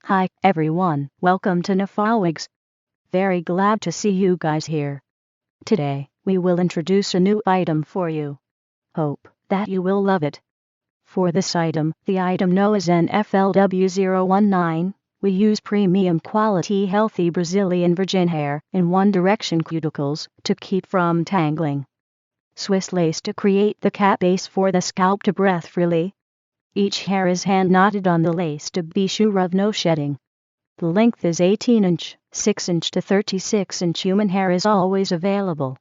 Hi everyone, welcome to Nafawigs. Very glad to see you guys here. Today, we will introduce a new item for you. Hope that you will love it. For this item, the item known as NFLW-019, we use premium quality healthy Brazilian virgin hair in one direction cuticles to keep from tangling. Swiss lace to create the cap base for the scalp to breathe freely. Each hair is hand knotted on the lace to be sure of no shedding. The length is 18 inch, 6 inch to 36 inch human hair is always available.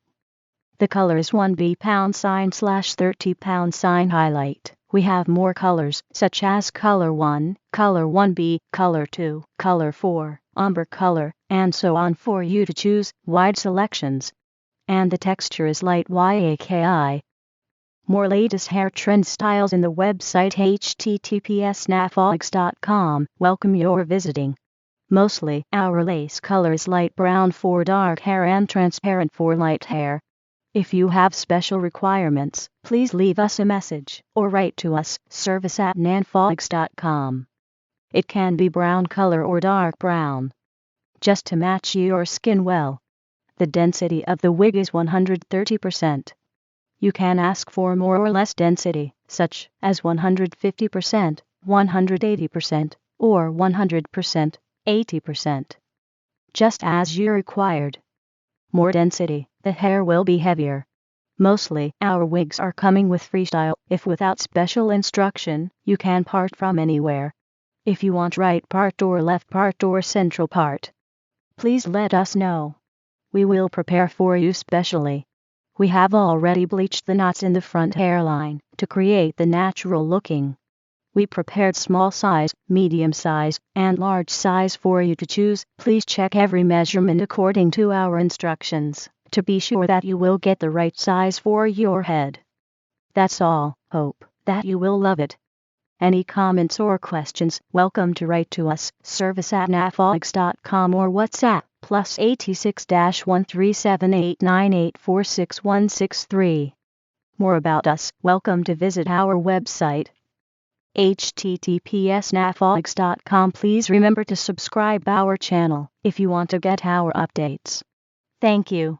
The color is 1B /30 highlight. We have more colors such as color 1, color 1B, color 2, color 4, umber color, and so on for you to choose, wide selections. And the texture is light Yaki. More latest hair trend styles in the website https://nafawigs.com. Welcome your visiting. Mostly, our lace color is light brown for dark hair and transparent for light hair. If you have special requirements, please leave us a message or write to us, service@nafawigs.com. It can be brown color or dark brown. Just to match your skin well. The density of the wig is 130%. You can ask for more or less density, such as 150%, 180%, or 100%, 80%. Just as you required. More density, the hair will be heavier. Mostly, our wigs are coming with freestyle. If without special instruction, you can part from anywhere. If you want right part or left part or central part, please let us know. We will prepare for you specially. We have already bleached the knots in the front hairline to create the natural looking. We prepared small size, medium size, and large size for you to choose. Please check every measurement according to our instructions to be sure that you will get the right size for your head. That's all. Hope that you will love it. Any comments or questions, welcome to write to us, service@nafawigs.com or WhatsApp, +86-13789846163. More about us, welcome to visit our website, https://nafawigs.com. Please remember to subscribe our channel if you want to get our updates. Thank you.